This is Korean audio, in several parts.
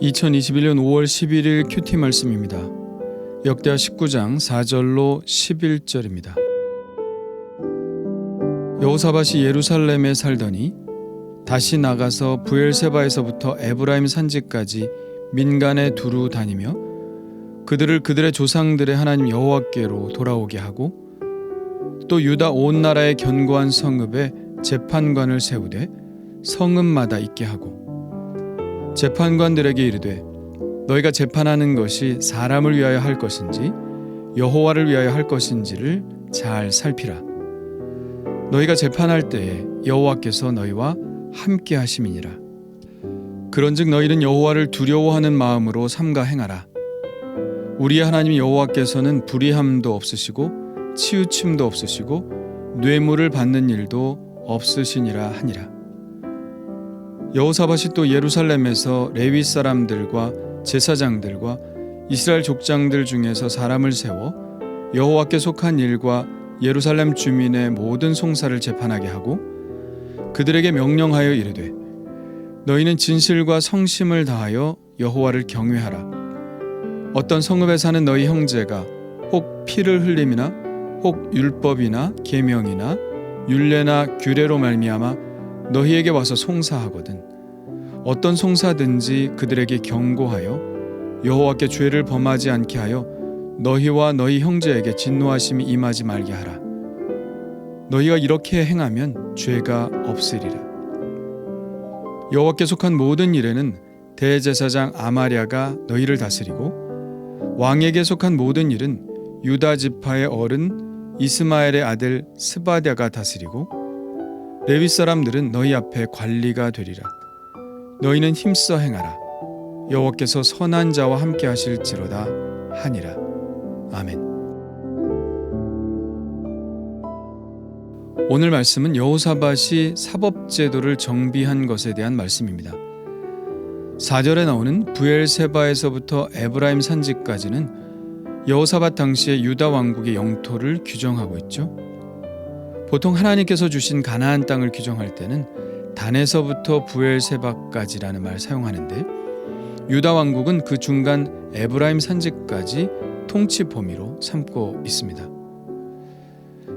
2021년 5월 11일 큐티 말씀입니다. 역대하 19장 4절로 11절입니다. 여호사밧이 예루살렘에 살더니 다시 나가서 브엘세바에서부터 에브라임 산지까지 민간에 두루 다니며 그들을 그들의 조상들의 하나님 여호와께로 돌아오게 하고 또 유다 온 나라의 견고한 성읍에 재판관을 세우되 성읍마다 있게 하고 재판관들에게 이르되 너희가 재판하는 것이 사람을 위하여 할 것인지 여호와를 위하여 할 것인지를 잘 살피라. 너희가 재판할 때에 여호와께서 너희와 함께 하심이니라. 그런즉 너희는 여호와를 두려워하는 마음으로 삼가 행하라. 우리의 하나님 여호와께서는 불의함도 없으시고 치우침도 없으시고 뇌물을 받는 일도 없으시니라 하니라. 여호사밧이 또 예루살렘에서 레위 사람들과 제사장들과 이스라엘 족장들 중에서 사람을 세워 여호와께 속한 일과 예루살렘 주민의 모든 송사를 재판하게 하고 그들에게 명령하여 이르되 너희는 진실과 성심을 다하여 여호와를 경외하라. 어떤 성읍에 사는 너희 형제가 혹 피를 흘림이나 혹 율법이나 계명이나 율례나 규례로 말미암아 너희에게 와서 송사하거든 어떤 송사든지 그들에게 경고하여 여호와께 죄를 범하지 않게 하여 너희와 너희 형제에게 진노하심이 임하지 말게 하라. 너희가 이렇게 행하면 죄가 없으리라. 여호와께 속한 모든 일에는 대제사장 아마랴가 너희를 다스리고 왕에게 속한 모든 일은 유다 지파의 어른 이스마엘의 아들 스바랴가 다스리고 레위 사람들은 너희 앞에 관리가 되리라. 너희는 힘써 행하라. 여호와께서 선한 자와 함께 하실지로다 하니라. 아멘. 오늘 말씀은 여호사밧이 사법제도를 정비한 것에 대한 말씀입니다. 4절에 나오는 브엘세바에서부터 에브라임 산지까지는 여호사밧 당시의 유다 왕국의 영토를 규정하고 있죠. 보통 하나님께서 주신 가나안 땅을 규정할 때는 단에서부터 브엘세바까지라는 말을 사용하는데 유다 왕국은 그 중간 에브라임 산지까지 통치 범위로 삼고 있습니다.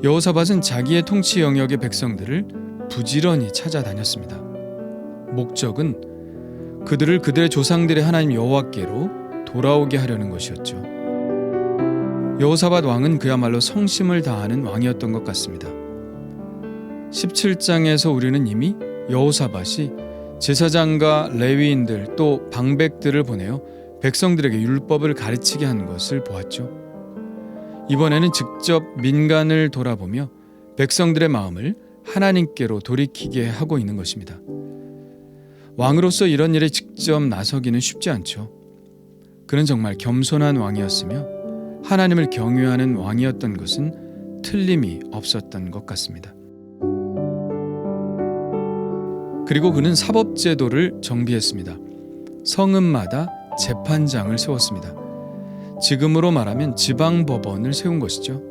여호사밧은 자기의 통치 영역의 백성들을 부지런히 찾아다녔습니다. 목적은 그들을 그들의 조상들의 하나님 여호와께로 돌아오게 하려는 것이었죠. 여호사밧 왕은 그야말로 성심을 다하는 왕이었던 것 같습니다. 17장에서 우리는 이미 여호사밧이 제사장과 레위인들 또 방백들을 보내어 백성들에게 율법을 가르치게 한 것을 보았죠. 이번에는 직접 민간을 돌아보며 백성들의 마음을 하나님께로 돌이키게 하고 있는 것입니다. 왕으로서 이런 일에 직접 나서기는 쉽지 않죠. 그는 정말 겸손한 왕이었으며 하나님을 경외하는 왕이었던 것은 틀림이 없었던 것 같습니다. 그리고 그는 사법제도를 정비했습니다. 성읍마다 재판장을 세웠습니다. 지금으로 말하면 지방법원을 세운 것이죠.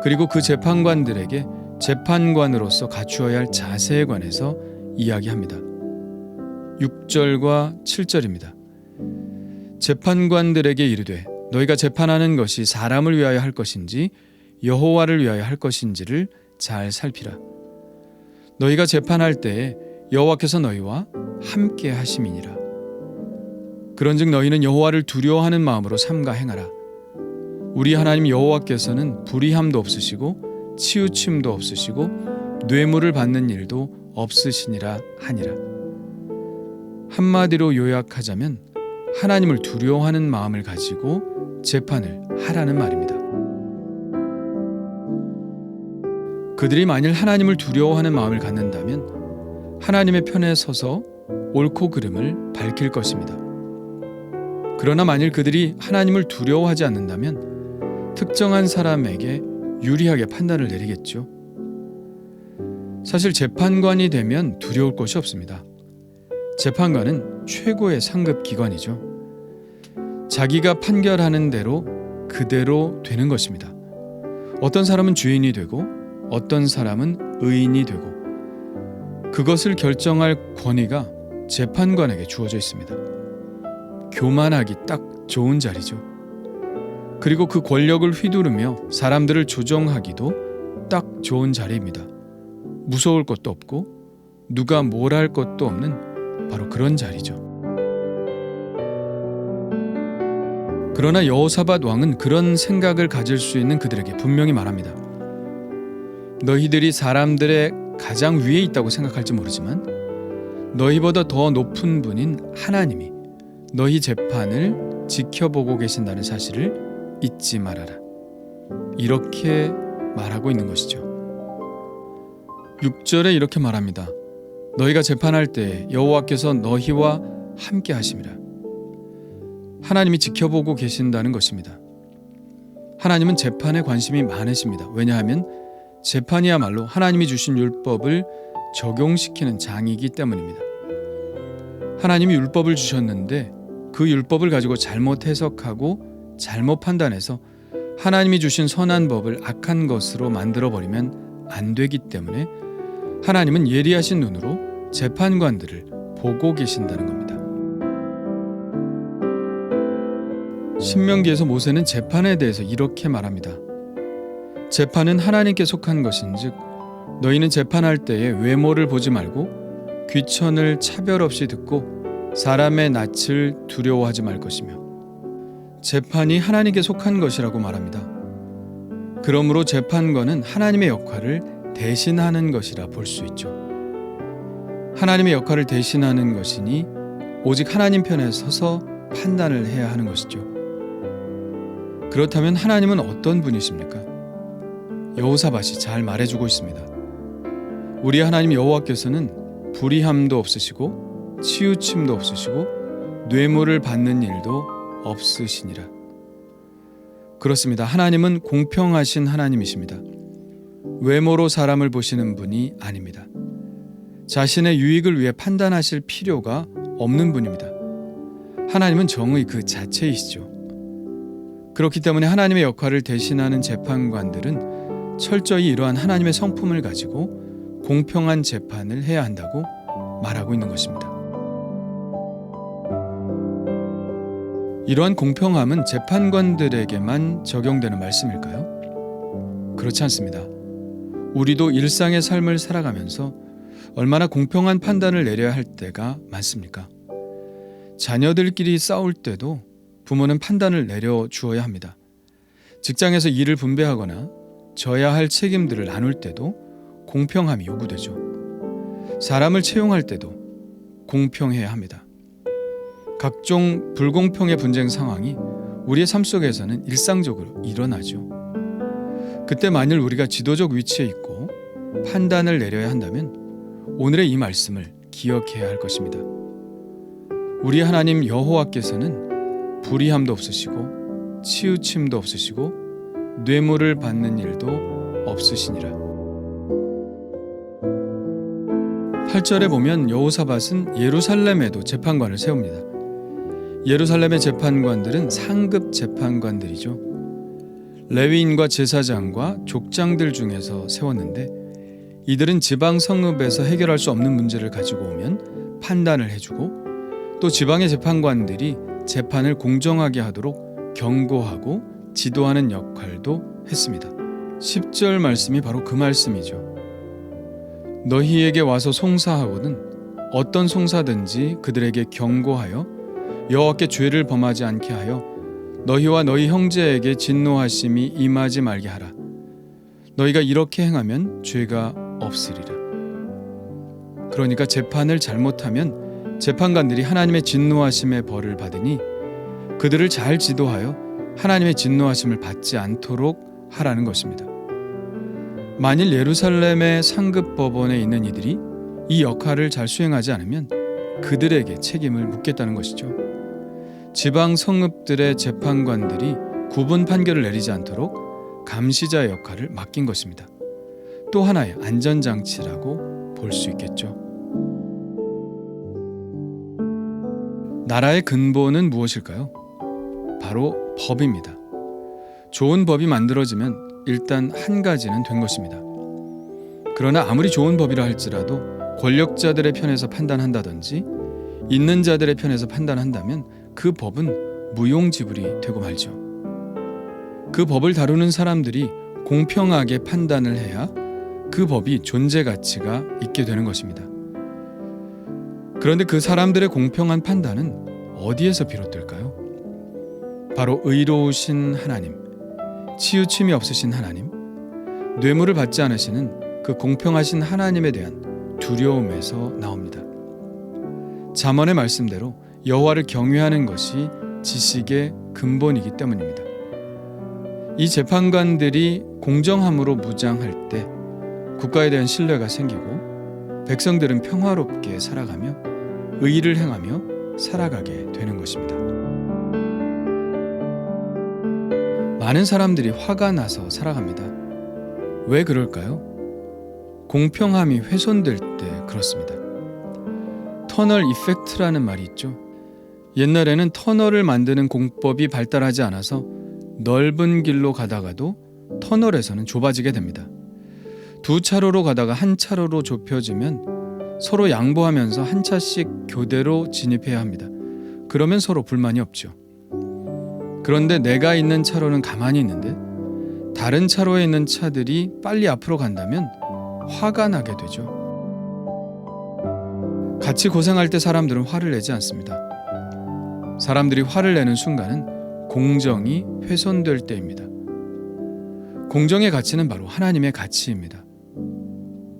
그리고 그 재판관들에게 재판관으로서 갖추어야 할 자세에 관해서 이야기합니다. 6절과 7절입니다. 재판관들에게 이르되 너희가 재판하는 것이 사람을 위하여 할 것인지 여호와를 위하여 할 것인지를 잘 살피라. 너희가 재판할 때에 여호와께서 너희와 함께 하심이니라. 그런즉 너희는 여호와를 두려워하는 마음으로 삼가 행하라. 우리 하나님 여호와께서는 불의함도 없으시고 치우침도 없으시고 뇌물을 받는 일도 없으시니라 하니라. 한마디로 요약하자면 하나님을 두려워하는 마음을 가지고 재판을 하라는 말입니다. 그들이 만일 하나님을 두려워하는 마음을 갖는다면 하나님의 편에 서서 옳고 그름을 밝힐 것입니다. 그러나 만일 그들이 하나님을 두려워하지 않는다면 특정한 사람에게 유리하게 판단을 내리겠죠. 사실 재판관이 되면 두려울 것이 없습니다. 재판관은 최고의 상급 기관이죠. 자기가 판결하는 대로 그대로 되는 것입니다. 어떤 사람은 죄인이 되고 어떤 사람은 의인이 되고 그것을 결정할 권위가 재판관에게 주어져 있습니다. 교만하기 딱 좋은 자리죠. 그리고 그 권력을 휘두르며 사람들을 조종하기도 딱 좋은 자리입니다. 무서울 것도 없고 누가 뭘 할 것도 없는 바로 그런 자리죠. 그러나 여호사밧 왕은 그런 생각을 가질 수 있는 그들에게 분명히 말합니다. 너희들이 사람들의 가장 위에 있다고 생각할지 모르지만 너희보다 더 높은 분인 하나님이 너희 재판을 지켜보고 계신다는 사실을 잊지 말아라. 이렇게 말하고 있는 것이죠. 6절에 이렇게 말합니다. 너희가 재판할 때 여호와께서 너희와 함께 하심이라. 하나님이 지켜보고 계신다는 것입니다. 하나님은 재판에 관심이 많으십니다. 왜냐하면 재판이야말로 하나님이 주신 율법을 적용시키는 장이기 때문입니다. 하나님이 율법을 주셨는데 그 율법을 가지고 잘못 해석하고 잘못 판단해서 하나님이 주신 선한 법을 악한 것으로 만들어버리면 안 되기 때문에 하나님은 예리하신 눈으로 재판관들을 보고 계신다는 겁니다. 신명기에서 모세는 재판에 대해서 이렇게 말합니다. 재판은 하나님께 속한 것인즉 너희는 재판할 때에 외모를 보지 말고 귀천을 차별 없이 듣고 사람의 낯을 두려워하지 말 것이며 재판이 하나님께 속한 것이라고 말합니다. 그러므로 재판관은 하나님의 역할을 대신하는 것이라 볼 수 있죠. 하나님의 역할을 대신하는 것이니 오직 하나님 편에 서서 판단을 해야 하는 것이죠. 그렇다면 하나님은 어떤 분이십니까? 여호사밧이 잘 말해주고 있습니다. 우리 하나님 여호와께서는 불의함도 없으시고 치우침도 없으시고 뇌물을 받는 일도 없으시니라. 그렇습니다. 하나님은 공평하신 하나님이십니다. 외모로 사람을 보시는 분이 아닙니다. 자신의 유익을 위해 판단하실 필요가 없는 분입니다. 하나님은 정의 그 자체이시죠. 그렇기 때문에 하나님의 역할을 대신하는 재판관들은 철저히 이러한 하나님의 성품을 가지고 공평한 재판을 해야 한다고 말하고 있는 것입니다. 이러한 공평함은 재판관들에게만 적용되는 말씀일까요? 그렇지 않습니다. 우리도 일상의 삶을 살아가면서 얼마나 공평한 판단을 내려야 할 때가 많습니까? 자녀들끼리 싸울 때도 부모는 판단을 내려주어야 합니다. 직장에서 일을 분배하거나 져야 할 책임들을 나눌 때도 공평함이 요구되죠. 사람을 채용할 때도 공평해야 합니다. 각종 불공평의 분쟁 상황이 우리의 삶 속에서는 일상적으로 일어나죠. 그때 만일 우리가 지도적 위치에 있고 판단을 내려야 한다면 오늘의 이 말씀을 기억해야 할 것입니다. 우리 하나님 여호와께서는 불의함도 없으시고 치우침도 없으시고 뇌물을 받는 일도 없으시니라. 8절에 보면 여호사밧은 예루살렘에도 재판관을 세웁니다. 예루살렘의 재판관들은 상급 재판관들이죠. 레위인과 제사장과 족장들 중에서 세웠는데 이들은 지방 성읍에서 해결할 수 없는 문제를 가지고 오면 판단을 해주고 또 지방의 재판관들이 재판을 공정하게 하도록 경고하고 지도하는 역할도 했습니다. 10절 말씀이 바로 그 말씀이죠. 너희에게 와서 송사하거든 어떤 송사든지 그들에게 경고하여 여호와께 죄를 범하지 않게 하여 너희와 너희 형제에게 진노하심이 임하지 말게 하라. 너희가 이렇게 행하면 죄가 없으리라. 그러니까 재판을 잘못하면 재판관들이 하나님의 진노하심의 벌을 받으니 그들을 잘 지도하여 하나님의 진노하심을 받지 않도록 하라는 것입니다. 만일 예루살렘의 상급 법원에 있는 이들이 이 역할을 잘 수행하지 않으면 그들에게 책임을 묻겠다는 것이죠. 지방 성읍들의 재판관들이 구분 판결을 내리지 않도록 감시자의 역할을 맡긴 것입니다. 또 하나의 안전장치라고 볼 수 있겠죠. 나라의 근본은 무엇일까요? 바로 법입니다. 좋은 법이 만들어지면 일단 한 가지는 된 것입니다. 그러나 아무리 좋은 법이라 할지라도 권력자들의 편에서 판단한다든지 있는 자들의 편에서 판단한다면 그 법은 무용지물이 되고 말죠. 그 법을 다루는 사람들이 공평하게 판단을 해야 그 법이 존재 가치가 있게 되는 것입니다. 그런데 그 사람들의 공평한 판단은 어디에서 비롯될까요? 바로 의로우신 하나님, 치우침이 없으신 하나님, 뇌물을 받지 않으시는 그 공평하신 하나님에 대한 두려움에서 나옵니다. 잠언의 말씀대로 여호와를 경외하는 것이 지식의 근본이기 때문입니다. 이 재판관들이 공정함으로 무장할 때 국가에 대한 신뢰가 생기고 백성들은 평화롭게 살아가며 의를 행하며 살아가게 되는 것입니다. 많은 사람들이 화가 나서 살아갑니다. 왜 그럴까요? 공평함이 훼손될 때 그렇습니다. 터널 이펙트라는 말이 있죠. 옛날에는 터널을 만드는 공법이 발달하지 않아서 넓은 길로 가다가도 터널에서는 좁아지게 됩니다. 두 차로로 가다가 한 차로로 좁혀지면 서로 양보하면서 한 차씩 교대로 진입해야 합니다. 그러면 서로 불만이 없죠. 그런데 내가 있는 차로는 가만히 있는데 다른 차로에 있는 차들이 빨리 앞으로 간다면 화가 나게 되죠. 같이 고생할 때 사람들은 화를 내지 않습니다. 사람들이 화를 내는 순간은 공정이 훼손될 때입니다. 공정의 가치는 바로 하나님의 가치입니다.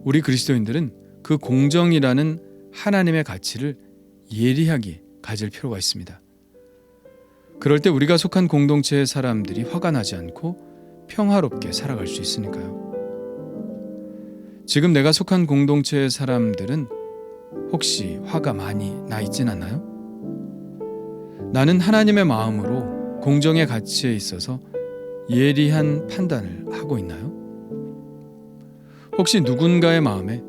우리 그리스도인들은 그 공정이라는 하나님의 가치를 예리하게 가질 필요가 있습니다. 그럴 때 우리가 속한 공동체의 사람들이 화가 나지 않고 평화롭게 살아갈 수 있으니까요. 지금 내가 속한 공동체의 사람들은 혹시 화가 많이 나 있진 않나요? 나는 하나님의 마음으로 공정의 가치에 있어서 예리한 판단을 하고 있나요? 혹시 누군가의 마음에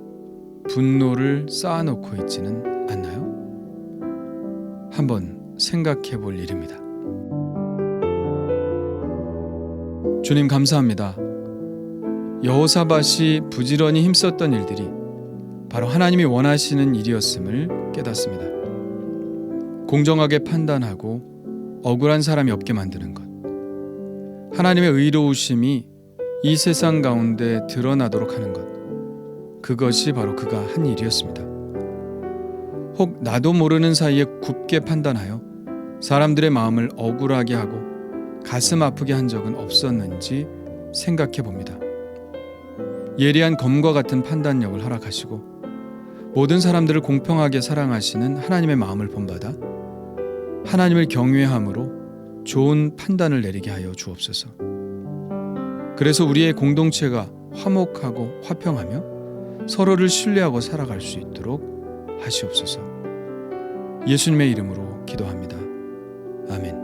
분노를 쌓아놓고 있지는 않나요? 한번 생각해 볼 일입니다. 주님 감사합니다. 여호사밧이 부지런히 힘썼던 일들이 바로 하나님이 원하시는 일이었음을 깨닫습니다. 공정하게 판단하고 억울한 사람이 없게 만드는 것, 하나님의 의로우심이 이 세상 가운데 드러나도록 하는 것, 그것이 바로 그가 한 일이었습니다. 혹 나도 모르는 사이에 굽게 판단하여 사람들의 마음을 억울하게 하고 가슴 아프게 한 적은 없었는지 생각해 봅니다. 예리한 검과 같은 판단력을 허락하시고 모든 사람들을 공평하게 사랑하시는 하나님의 마음을 본받아 하나님을 경외함으로 좋은 판단을 내리게 하여 주옵소서. 그래서 우리의 공동체가 화목하고 화평하며 서로를 신뢰하고 살아갈 수 있도록 하시옵소서. 예수님의 이름으로 기도합니다. 아멘.